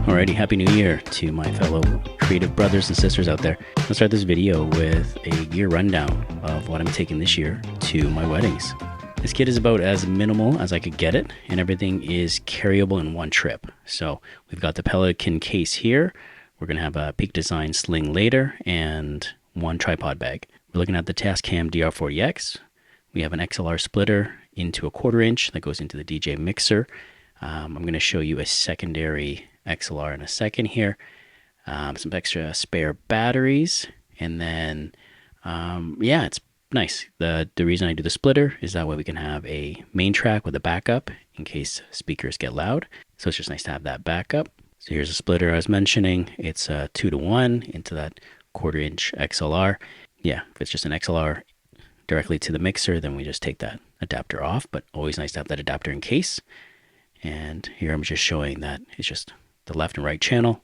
Alrighty, Happy New Year to my fellow creative brothers and sisters out there. Let's start this video with a gear rundown of what I'm taking this year to my weddings. This kit is about as minimal as I could get it, and everything is carryable in one trip. So we've got the Pelican case here. We're going to have a Peak Design sling later and one tripod bag. We're looking at the Tascam DR40X. We have an XLR splitter into a 1/4 inch that goes into the DJ mixer. I'm going to show you a secondary XLR in a second here. Some extra spare batteries, and then yeah, it's nice. The reason I do the splitter is that way we can have a main track with a backup in case speakers get loud. So it's just nice to have that backup. So here's a splitter I was mentioning. It's 2-to-1 into that 1/4 inch XLR. Yeah, if it's just an XLR directly to the mixer, then we just take that adapter off, but always nice to have that adapter in case. And here I'm just showing that it's just the left and right channel.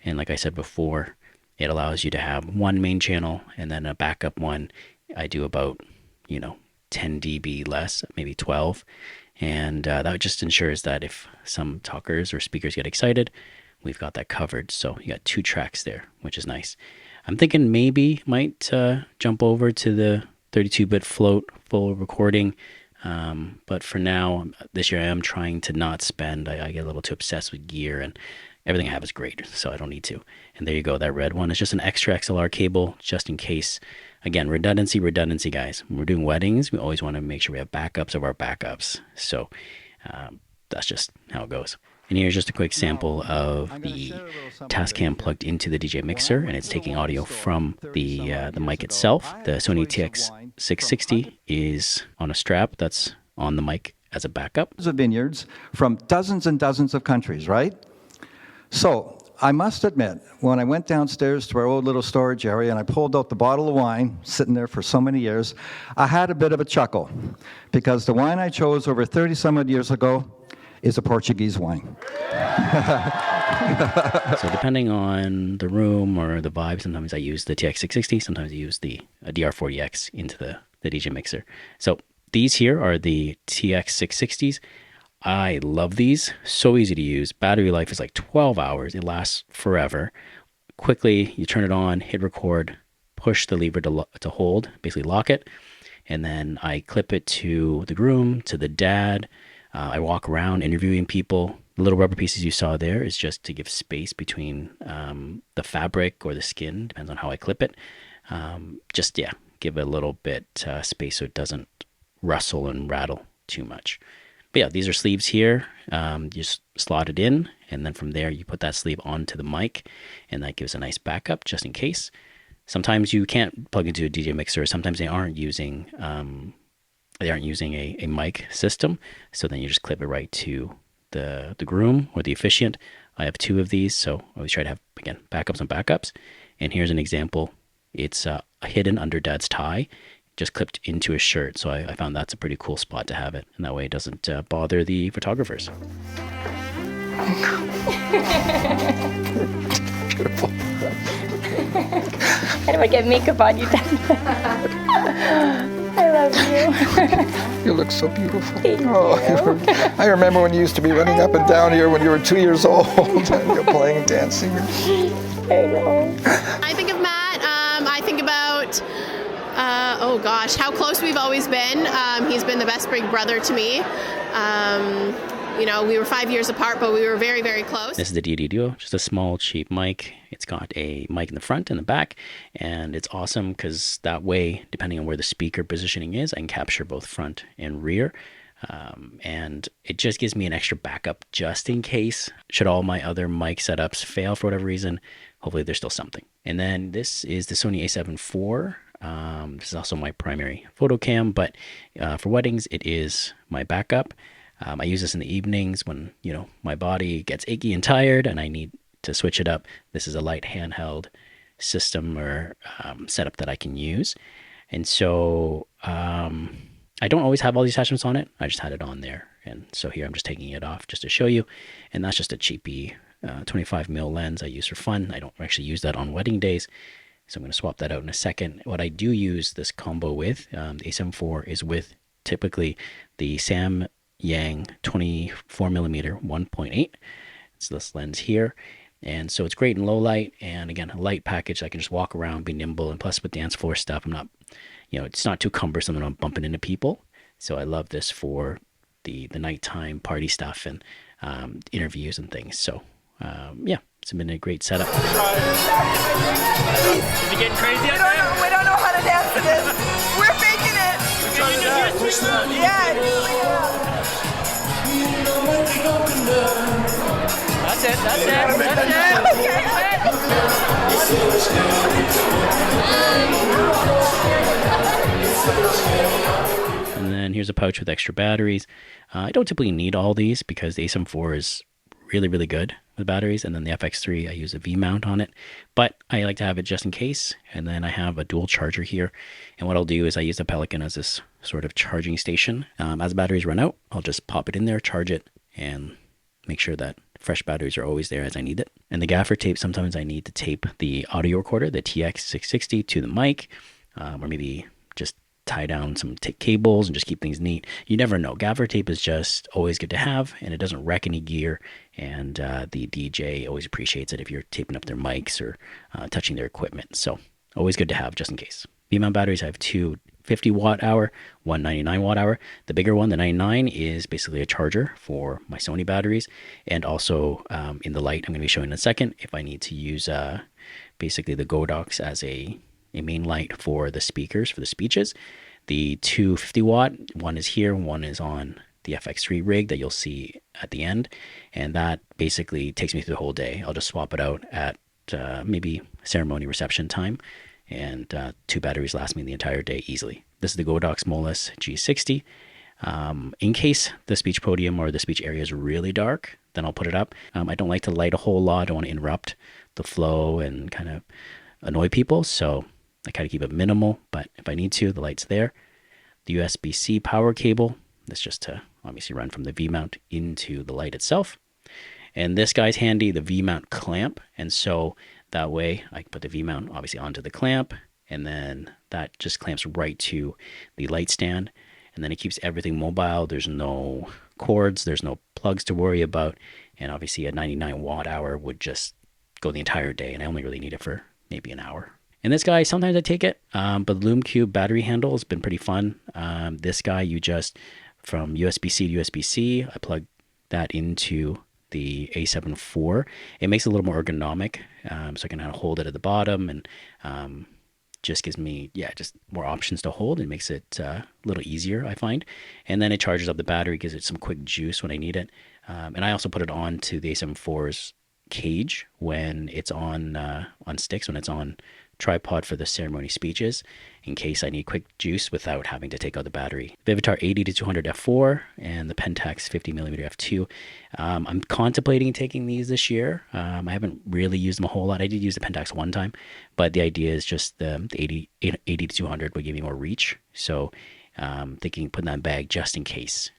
And like I said before, it allows you to have one main channel and then a backup one. I do about, 10 dB less, maybe 12. And that just ensures that if some talkers or speakers get excited, we've got that covered. So you got 2 tracks there, which is nice. I'm thinking maybe might jump over to the 32-bit float full recording. But for now, this year I am trying to not spend. I get a little too obsessed with gear, and everything I have is great, so I don't need to. And there you go. That red one is just an extra XLR cable, just in case. Again, redundancy, guys. When we're doing weddings, we always want to make sure we have backups of our backups. So that's just how it goes. And here's just a quick sample of the Tascam plugged into the DJ mixer, and it's taking audio from the mic itself. The Sony TX660 is on a strap that's on the mic as a backup. Of vineyards from dozens and dozens of countries, right? So I must admit, when I went downstairs to our old little storage area and I pulled out the bottle of wine, sitting there for so many years, I had a bit of a chuckle, because the wine I chose over 30-some-odd years ago is a Portuguese wine. So depending on the room or the vibe, sometimes I use the TX660, sometimes I use the DR40X into the DJ mixer. So these here are the TX660s. I love these. So easy to use. Battery life is like 12 hours. It lasts forever. Quickly, you turn it on, hit record, push the lever to hold, basically lock it, and then I clip it to the groom, to the dad. I walk around interviewing people. The little rubber pieces you saw there is just to give space between the fabric or the skin, depends on how I clip it. Give it a little bit space so it doesn't rustle and rattle too much. But yeah, these are sleeves here. You just slot it in, and then from there you put that sleeve onto the mic, and that gives a nice backup just in case. Sometimes you can't plug into a DJ mixer. Sometimes they aren't using a mic system, so then you just clip it right to the groom or the officiant. I have 2 of these, so I always try to have, again, backups on backups. And here's an example. It's hidden under dad's tie, just clipped into his shirt. So I found that's a pretty cool spot to have it, and that way it doesn't bother the photographers. Beautiful. How do I get makeup on you, Dad? I love you. You look so beautiful. Thank you. I remember when you used to be running up and down here when you were 2 years old and you're playing, dancing. I know. I think of Matt. I think about, oh gosh, how close we've always been. He's been the best big brother to me. We were 5 years apart, but we were very, very close. This is the DD Duo, just a small, cheap mic. It's got a mic in the front and the back, and it's awesome because that way, depending on where the speaker positioning is, I can capture both front and rear. And it just gives me an extra backup just in case, should all my other mic setups fail for whatever reason. Hopefully there's still something. And then this is the Sony a7 IV. This is also my primary photo cam, but for weddings, it is my backup. I use this in the evenings when, my body gets achy and tired and I need to switch it up. This is a light handheld system or setup that I can use. And so I don't always have all these attachments on it. I just had it on there. And so here I'm just taking it off just to show you. And that's just a cheapy 25mm lens I use for fun. I don't actually use that on wedding days. So I'm going to swap that out in a second. What I do use this combo with, the a7 IV, is with typically the Samyang 24mm 1.8. It's this lens here. And so it's great in low light, and again, a light package. I can just walk around, be nimble, and plus with dance floor stuff, I'm not, it's not too cumbersome and I'm bumping into people. So I love this for the nighttime party stuff and interviews and things. So yeah, it's been a great setup. Is it getting crazy out there? We don't know how to dance to this. We're faking it. Yeah. That's it. And then here's a pouch with extra batteries. I don't typically need all these because the a7 IV is really, really good with batteries. And then the FX3, I use a V mount on it. But I like to have it just in case. And then I have a dual charger here. And what I'll do is I use the Pelican as this sort of charging station. As the batteries run out, I'll just pop it in there, charge it, and make sure that fresh batteries are always there as I need it. And the gaffer tape, sometimes I need to tape the audio recorder, the TX660, to the mic, or maybe just tie down some cables and just keep things neat. You never know. Gaffer tape is just always good to have, and it doesn't wreck any gear. And the DJ always appreciates it if you're taping up their mics or touching their equipment. So always good to have just in case. V-mount batteries, I have two 50 watt hour, one 99 watt hour. The bigger one, the 99, is basically a charger for my Sony batteries. And also in the light, I'm going to be showing in a second, if I need to use basically the Godox as a main light for the speakers, for the speeches. The 250 watt, one is here, one is on the FX3 rig that you'll see at the end. And that basically takes me through the whole day. I'll just swap it out at maybe ceremony reception time. And two batteries last me the entire day easily. This is the Godox Molus G60. In case the speech podium or the speech area is really dark, then I'll put it up. I don't like to light a whole lot. I don't want to interrupt the flow and kind of annoy people. So I kind of keep it minimal, but if I need to, the light's there. The USB-C power cable, that's just to obviously run from the V-mount into the light itself. And this guy's handy, the V-mount clamp. And so that way I can put the V-mount obviously onto the clamp, and then that just clamps right to the light stand. And then it keeps everything mobile. There's no cords, there's no plugs to worry about. And obviously a 99 watt hour would just go the entire day, and I only really need it for maybe an hour. And this guy, sometimes I take it, but the Lume Cube battery handle has been pretty fun. This guy, you just, from USB-C to USB-C, I plug that into the a7 IV. It makes it a little more ergonomic, so I can kind of hold it at the bottom, and just gives me, just more options to hold. It makes it a little easier, I find. And then it charges up the battery, gives it some quick juice when I need it. And I also put it on to the a7 IV's cage when it's on sticks, when it's on tripod for the ceremony speeches, in case I need quick juice without having to take out the battery. Vivitar 80-200 f4 and the Pentax 50mm f2. I'm contemplating taking these this year. I haven't really used them a whole lot. I did use the Pentax one time, but the idea is just the 80-200 would give me more reach. So thinking putting that in bag just in case.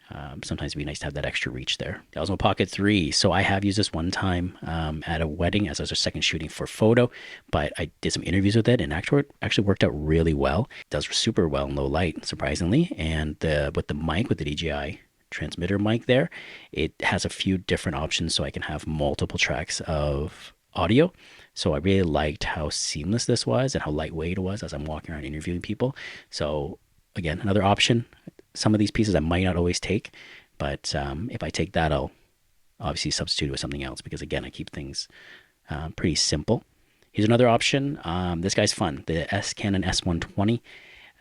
Sometimes it'd be nice to have that extra reach there. The Osmo Pocket 3. So I have used this one time at a wedding as I was a second shooting for photo, but I did some interviews with it and actually worked out really well. It does super well in low light, surprisingly. And with the mic, with the DJI transmitter mic there, it has a few different options so I can have multiple tracks of audio. So I really liked how seamless this was and how lightweight it was as I'm walking around interviewing people. So again, another option. Some of these pieces I might not always take, but if I take that, I'll obviously substitute it with something else because, again, I keep things pretty simple. Here's another option. This guy's fun. The Canon S120.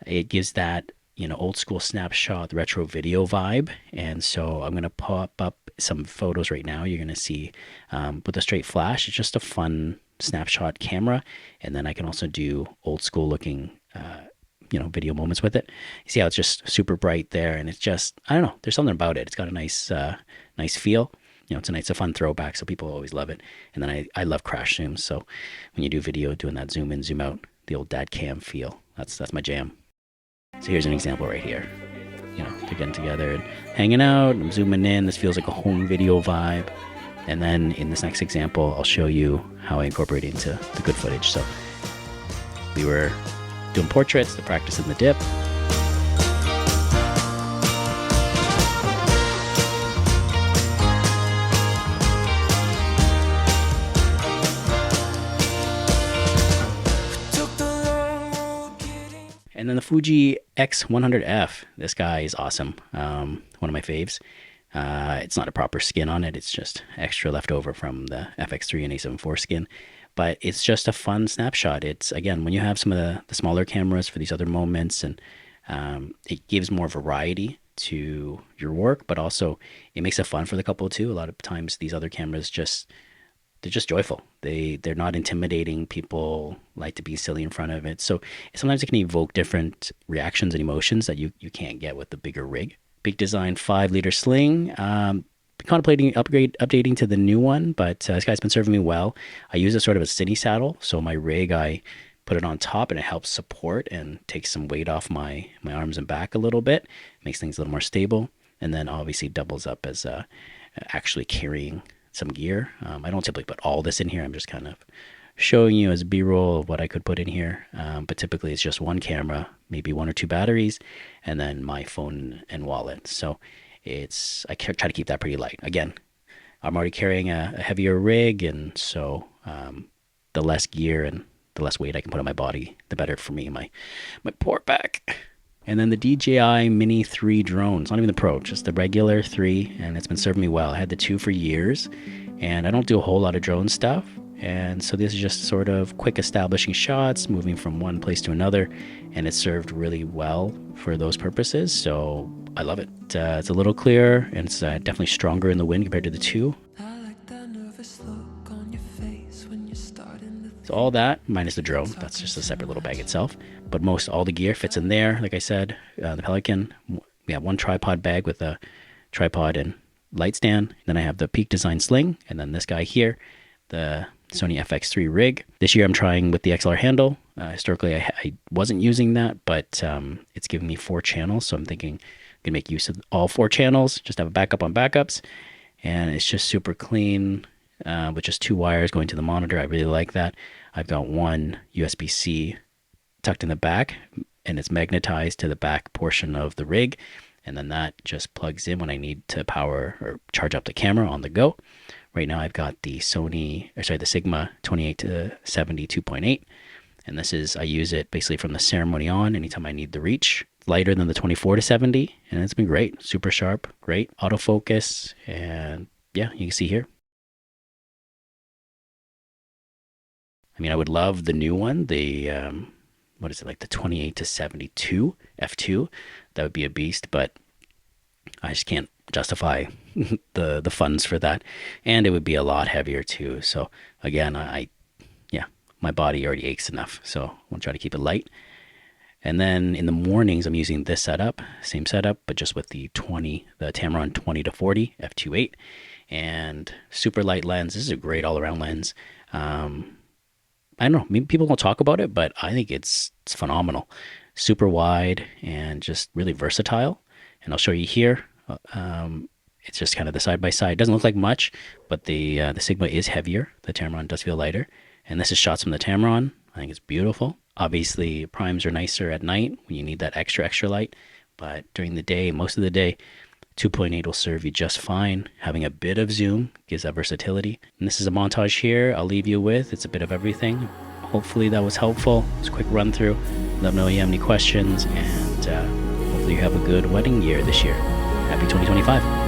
It gives that old school snapshot, retro video vibe. And so I'm going to pop up some photos right now. You're going to see with a straight flash. It's just a fun snapshot camera. And then I can also do old school looking video moments with it. You see how it's just super bright there, and it's just, I don't know, there's something about it. It's got a nice feel. It's a fun throwback, so people always love it. And then I love crash zooms, so when you do video, doing that zoom in, zoom out, the old dad cam feel, that's my jam. So here's an example right here. They're getting together and hanging out. I'm zooming in. This feels like a home video vibe. And then in this next example, I'll show you how I incorporate it into the good footage. So we were doing portraits, the practice in the dip. Fuji X100F. This guy is awesome. One of my faves. It's not a proper skin on it. It's just extra left over from the FX3 and A7 IV skin. But it's just a fun snapshot. It's, again, when you have some of the smaller cameras for these other moments, and it gives more variety to your work, but also it makes it fun for the couple too. A lot of times these other cameras they're just joyful. They're not intimidating. People like to be silly in front of it. So sometimes it can evoke different reactions and emotions that you can't get with the bigger rig. Big Design 5-liter sling. Contemplating updating to the new one, but this guy's been serving me well. I use it sort of a city saddle. So my rig, I put it on top and it helps support and takes some weight off my arms and back a little bit. Makes things a little more stable. And then obviously doubles up as actually carrying some gear. I don't typically put all this in here. I'm just kind of showing you as B-roll of what I could put in here. But typically it's just one camera, maybe 1 or 2 batteries, and then my phone and wallet. So I try to keep that pretty light. Again, I'm already carrying a heavier rig, and so the less gear and the less weight I can put on my body, the better for me, my poor back. And then the DJI Mini 3 drone. It's not even the Pro, just the regular 3, and it's been serving me well. I had the 2 for years, and I don't do a whole lot of drone stuff. And so this is just sort of quick establishing shots, moving from one place to another, and it served really well for those purposes. So I love it. It's a little clearer, and it's definitely stronger in the wind compared to the 2. So all that, minus the drone, that's just a separate little bag itself. But all the gear fits in there. Like I said, the Pelican, we have one tripod bag with a tripod and light stand. Then I have the Peak Design sling, and then this guy here, the Sony FX3 rig. This year I'm trying with the XLR handle. Historically, I wasn't using that, but it's giving me 4 channels, so I'm thinking I can make use of all 4 channels, just have a backup on backups, and it's just super clean with just 2 wires going to the monitor. I really like that. I've got one USB-C tucked in the back, and it's magnetized to the back portion of the rig, and then that just plugs in when I need to power or charge up the camera on the go. Right now I've got the the Sigma 28 to 70 2.8, and I use it basically from the ceremony on anytime I need the reach. Lighter than the 24 to 70, and it's been great. Super sharp, great autofocus, and yeah, you can see here. I mean, I would love the new one, the the 28 to 72 f2. That would be a beast, but I just can't justify the funds for that, and it would be a lot heavier too. So again, my body already aches enough, so I want to try to keep it light. And then in the mornings, I'm using this setup, same setup, but just with the Tamron 20 to 40 f2.8, and super light lens. This is a great all-around lens. I don't know, maybe people don't talk about it, but I think it's phenomenal. Super wide and just really versatile. And I'll show you here. It's just kind of the side-by-side. It doesn't look like much, but the Sigma is heavier. The Tamron does feel lighter. And this is shots from the Tamron. I think it's beautiful. Obviously, primes are nicer at night when you need that extra light. But during the day, most of the day, 2.8 will serve you just fine. Having a bit of zoom gives that versatility. And this is a montage here I'll leave you with. It's a bit of everything. Hopefully that was helpful. It's a quick run through. Let me know if you have any questions, and hopefully you have a good wedding year this year. Happy 2025.